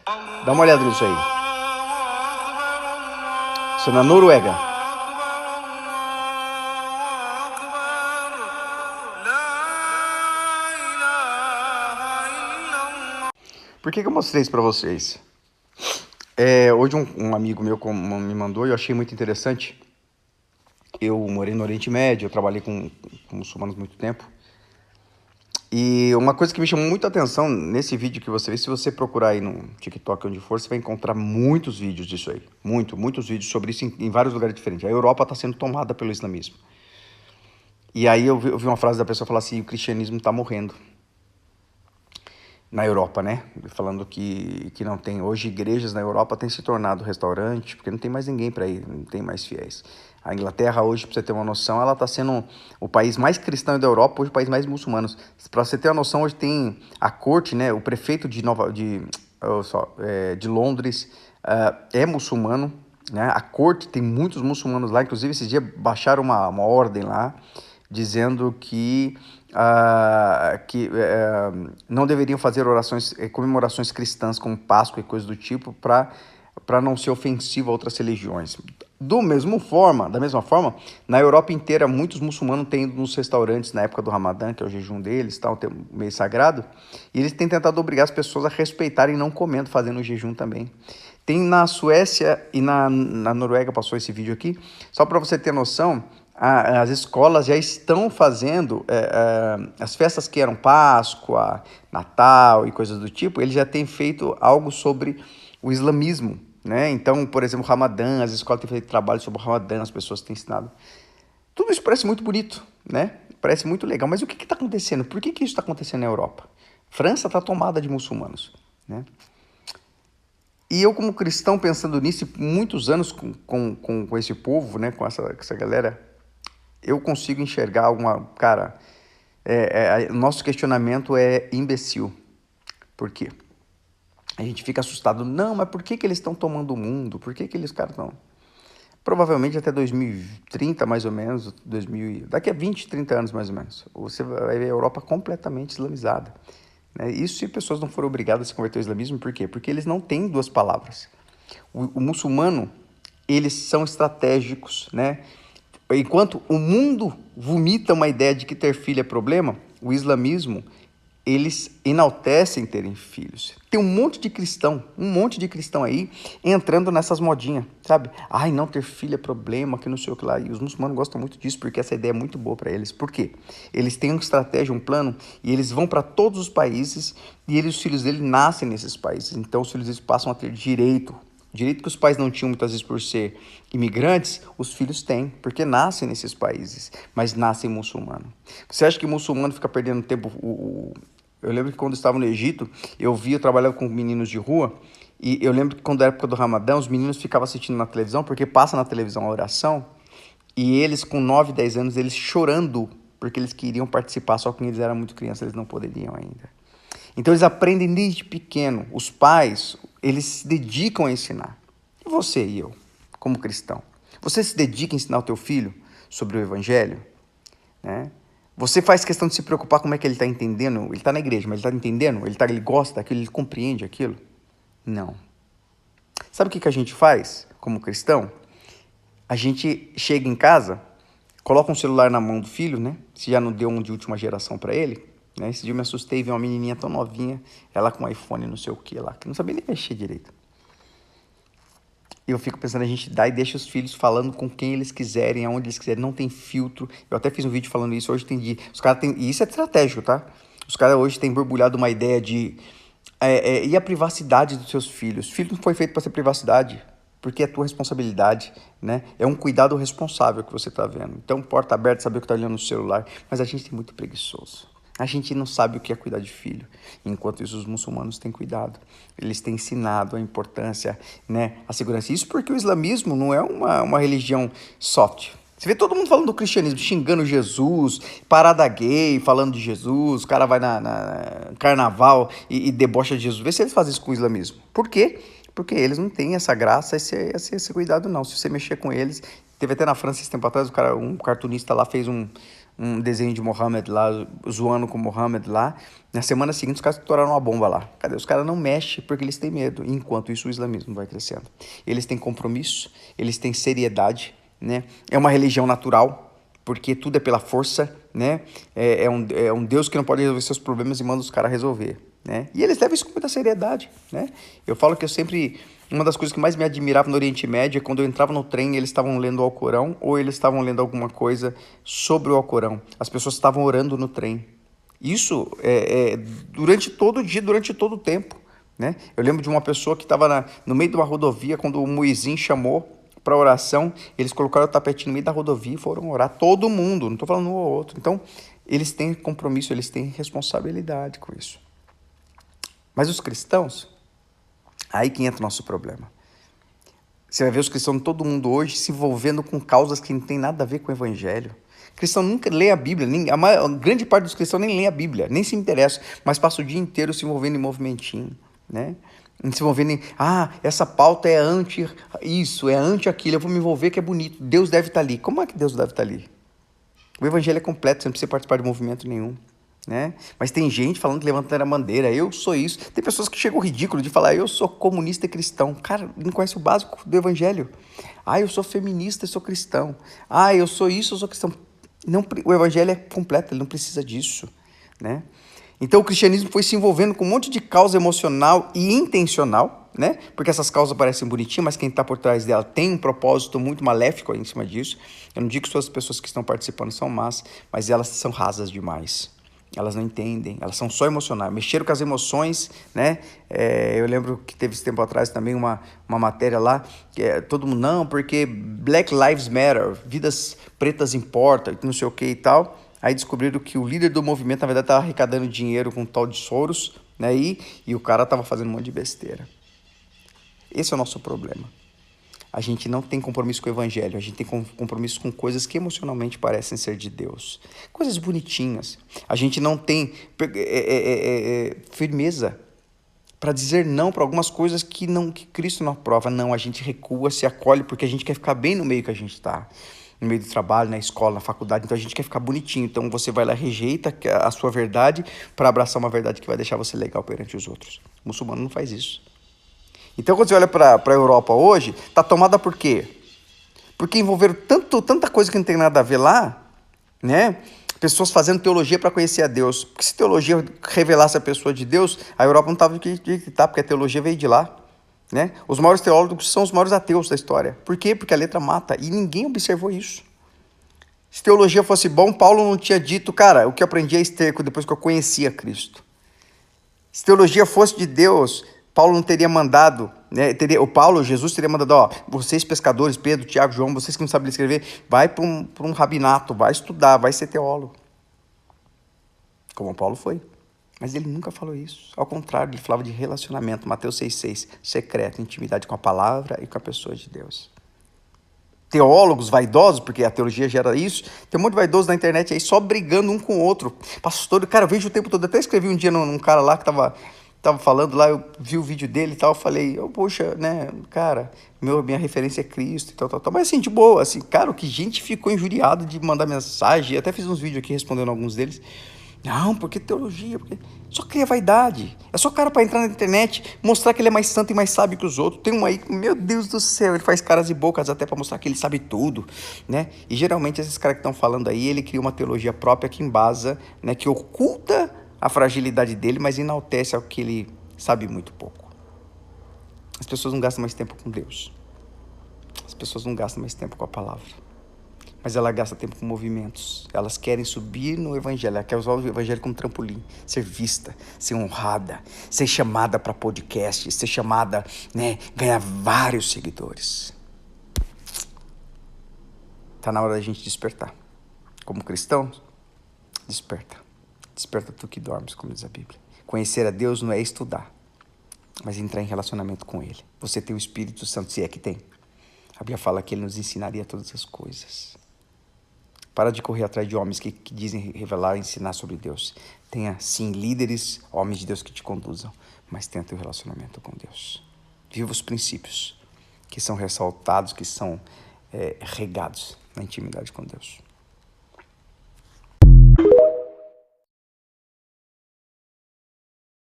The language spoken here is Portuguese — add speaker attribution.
Speaker 1: Dá uma olhada nisso aí. Isso é na Noruega. Por que eu mostrei isso pra vocês? Hoje um amigo meu me mandou e eu achei muito interessante. Eu morei no Oriente Médio, eu trabalhei com muçulmanos muito tempo. E uma coisa que me chamou muito a atenção nesse vídeo que você vê, se você procurar aí no TikTok, onde for, você vai encontrar muitos vídeos disso aí. Muitos vídeos sobre isso em vários lugares diferentes. A Europa está sendo tomada pelo islamismo. E aí eu vi uma frase da pessoa falar assim, o cristianismo está morrendo. Na Europa, né? Falando que não tem. Hoje, igrejas na Europa têm se tornado restaurante, porque não tem mais ninguém para ir, não tem mais fiéis. A Inglaterra, hoje, para você ter uma noção, ela está sendo o país mais cristão da Europa, hoje o país mais muçulmano. Para você ter uma noção, hoje tem a corte, né? O prefeito de Londres é muçulmano, né? A corte tem muitos muçulmanos lá, inclusive esses dias baixaram uma ordem lá, dizendo que não deveriam fazer comemorações cristãs como Páscoa e coisas do tipo para não ser ofensivo a outras religiões. Da mesma forma, na Europa inteira, muitos muçulmanos têm ido nos restaurantes na época do Ramadã, que é o jejum deles, tal, tem um mês sagrado, e eles têm tentado obrigar as pessoas a respeitarem não comendo, fazendo o jejum também. Tem na Suécia e na Noruega, passou esse vídeo aqui, só para você ter noção, as escolas já estão fazendo as festas que eram Páscoa, Natal e coisas do tipo, eles já têm feito algo sobre o islamismo, né? Então, por exemplo, Ramadã, as escolas têm feito trabalho sobre o Ramadã, as pessoas têm ensinado. Tudo isso parece muito bonito, né? Parece muito legal, mas o que está acontecendo? Por que isso está acontecendo na Europa? França está tomada de muçulmanos, né? E eu, como cristão, pensando nisso, muitos anos com esse povo, né, com essa galera, eu consigo enxergar alguma... Cara, nosso questionamento é imbecil. Por quê? A gente fica assustado. Não, mas por que eles estão tomando o mundo? Por que eles, caras, estão... Provavelmente até 2030, mais ou menos, daqui a 20, 30 anos, mais ou menos, você vai ver a Europa completamente islamizada. Né? Isso se pessoas não forem obrigadas a se converter ao islamismo, por quê? Porque eles não têm duas palavras. O muçulmano, eles são estratégicos, né? Enquanto o mundo vomita uma ideia de que ter filho é problema, o islamismo, eles enaltecem terem filhos. Tem um monte de cristão aí entrando nessas modinhas, sabe? Ai, não, ter filho é problema, que não sei o que lá. E os muçulmanos gostam muito disso, porque essa ideia é muito boa para eles. Por quê? Eles têm uma estratégia, um plano, e eles vão para todos os países, e os filhos deles nascem nesses países. Então, os filhos deles passam a ter direito que os pais não tinham muitas vezes por ser imigrantes, os filhos têm, porque nascem nesses países, mas nascem muçulmanos. Você acha que muçulmano fica perdendo tempo? Eu lembro que quando eu estava no Egito, eu trabalhava com meninos de rua, e eu lembro que quando era época do Ramadã, os meninos ficavam assistindo na televisão, porque passa na televisão a oração, e eles com 9, 10 anos, eles chorando, porque eles queriam participar, só que eles eram muito crianças, eles não poderiam ainda. Então eles aprendem desde pequeno. Os pais, eles se dedicam a ensinar. E você e eu, como cristão? Você se dedica a ensinar o teu filho sobre o evangelho? Né? Você faz questão de se preocupar como é que ele está entendendo? Ele está na igreja, mas ele está entendendo? Ele gosta daquilo? Ele compreende aquilo? Não. Sabe o que a gente faz como cristão? A gente chega em casa, coloca um celular na mão do filho, né? Se já não deu um de última geração para ele, né? Esse dia eu me assustei e vi uma menininha tão novinha, ela com um iPhone não sei o que lá, que não sabia nem mexer direito. E eu fico pensando, a gente dá e deixa os filhos falando com quem eles quiserem, aonde eles quiserem, não tem filtro. Eu até fiz um vídeo falando isso, hoje tem os caras têm, e isso é estratégico, tá? Os caras hoje têm borbulhado uma ideia de, e a privacidade dos seus filhos? Filho não foi feito para ser privacidade, porque é tua responsabilidade, né? É um cuidado responsável que você está vendo. Então, porta aberta, saber o que está olhando no celular, mas a gente é muito preguiçoso. A gente não sabe o que é cuidar de filho. Enquanto isso, os muçulmanos têm cuidado. Eles têm ensinado a importância, né, a segurança. Isso porque o islamismo não é uma religião soft. Você vê todo mundo falando do cristianismo, xingando Jesus, parada gay, falando de Jesus, o cara vai na carnaval e debocha de Jesus. Vê se eles fazem isso com o islamismo. Por quê? Porque eles não têm essa graça, esse cuidado, não. Se você mexer com eles... Teve até na França, esse tempo atrás, um cartunista lá fez um um desenho de Mohammed lá, zoando com Mohammed lá. Na semana seguinte, os caras estouraram uma bomba lá. Cadê? Os caras não mexem porque eles têm medo. Enquanto isso, o islamismo vai crescendo. Eles têm compromisso, eles têm seriedade, né? É uma religião natural, porque tudo é pela força, né? É um Deus que não pode resolver seus problemas e manda os caras resolver, né? E eles levam isso com muita seriedade, né? Eu falo que eu sempre... Uma das coisas que mais me admirava no Oriente Médio é quando eu entrava no trem, eles estavam lendo o Alcorão ou eles estavam lendo alguma coisa sobre o Alcorão. As pessoas estavam orando no trem. Isso durante todo o dia, durante todo o tempo, né? Eu lembro de uma pessoa que estava no meio de uma rodovia, quando o muezzin chamou para oração, eles colocaram o tapetinho no meio da rodovia e foram orar. Todo mundo, não estou falando um ou outro. Então, eles têm compromisso, eles têm responsabilidade com isso. Mas os cristãos, aí que entra o nosso problema. Você vai ver os cristãos, todo mundo hoje, se envolvendo com causas que não tem nada a ver com o evangelho. O cristão nunca lê a Bíblia, a grande parte dos cristãos nem lê a Bíblia, nem se interessa, mas passa o dia inteiro se envolvendo em movimentinho, né? Se envolvendo em, essa pauta é anti isso, é anti aquilo, eu vou me envolver que é bonito, Deus deve estar ali. Como é que Deus deve estar ali? O evangelho é completo, você não precisa participar de movimento nenhum, né? Mas tem gente falando que levantando a bandeira, eu sou isso. Tem pessoas que chegam ao ridículo de falar, eu sou comunista e cristão. Cara, não conhece o básico do evangelho. Eu sou feminista e sou cristão. Eu sou isso, eu sou cristão. Não, o evangelho é completo, ele não precisa disso, né? Então o cristianismo foi se envolvendo com um monte de causa emocional e intencional, né? Porque essas causas parecem bonitinhas, mas quem está por trás dela tem um propósito muito maléfico em cima disso. Eu não digo que todas as pessoas que estão participando são más, mas elas são rasas demais. Elas não entendem, elas são só emocionais, mexeram com as emoções, né? Eu lembro que teve esse tempo atrás também uma matéria lá, que todo mundo, não, porque Black Lives Matter, vidas pretas importam, não sei o que e tal. Aí descobriram que o líder do movimento, na verdade, estava arrecadando dinheiro com um tal de Soros, né? E o cara estava fazendo um monte de besteira. Esse é o nosso problema. A gente não tem compromisso com o evangelho, a gente tem compromisso com coisas que emocionalmente parecem ser de Deus. Coisas bonitinhas. A gente não tem firmeza para dizer não para algumas coisas que Cristo não aprova. Não, a gente recua, se acolhe, porque a gente quer ficar bem no meio que a gente está. No meio do trabalho, na escola, na faculdade, então a gente quer ficar bonitinho. Então você vai lá, rejeita a sua verdade para abraçar uma verdade que vai deixar você legal perante os outros. O muçulmano não faz isso. Então, quando você olha para a Europa hoje, está tomada por quê? Porque envolveram tanta coisa que não tem nada a ver lá, né? Pessoas fazendo teologia para conhecer a Deus. Porque se teologia revelasse a pessoa de Deus, a Europa não estava do que está, porque a teologia veio de lá, né? Os maiores teólogos são os maiores ateus da história. Por quê? Porque a letra mata. E ninguém observou isso. Se teologia fosse bom, Paulo não tinha dito, cara, o que eu aprendi é esterco depois que eu conhecia Cristo. Se teologia fosse de Deus, Paulo não teria mandado, né? Jesus teria mandado, vocês pescadores, Pedro, Tiago, João, vocês que não sabem escrever, vai para um rabinato, vai estudar, vai ser teólogo. Como Paulo foi. Mas ele nunca falou isso. Ao contrário, ele falava de relacionamento, Mateus 6,6, secreto, intimidade com a palavra e com a pessoa de Deus. Teólogos vaidosos, porque a teologia gera isso, tem um monte de vaidosos na internet aí só brigando um com o outro. Pastor, cara, eu vejo o tempo todo, até escrevi um dia num cara lá que tava falando lá, eu vi o vídeo dele e tal, eu falei, poxa, né, cara, minha referência é Cristo e tal, mas assim, de boa, assim, cara, o que gente ficou injuriado de mandar mensagem, até fiz uns vídeos aqui respondendo alguns deles, não, porque teologia, porque só cria vaidade, é só cara para entrar na internet, mostrar que ele é mais santo e mais sábio que os outros, tem um aí, meu Deus do céu, ele faz caras e bocas até para mostrar que ele sabe tudo, né, e geralmente esses caras que estão falando aí, ele cria uma teologia própria que embasa, né, que oculta a fragilidade dele, mas enaltece ao que ele sabe muito pouco. As pessoas não gastam mais tempo com Deus. As pessoas não gastam mais tempo com a palavra. Mas ela gasta tempo com movimentos. Elas querem subir no evangelho. Ela quer usar o evangelho como trampolim. Ser vista, ser honrada, ser chamada para podcast, ser chamada, né, ganhar vários seguidores. Está na hora da gente despertar. Como cristãos, desperta. Desperta tu que dormes, como diz a Bíblia. Conhecer a Deus não é estudar, mas entrar em relacionamento com Ele. Você tem o Espírito Santo, se é que tem. A Bíblia fala que Ele nos ensinaria todas as coisas. Para de correr atrás de homens que dizem revelar e ensinar sobre Deus. Tenha, sim, líderes, homens de Deus que te conduzam, mas tenha teu relacionamento com Deus. Viva os princípios que são ressaltados, que são regados na intimidade com Deus.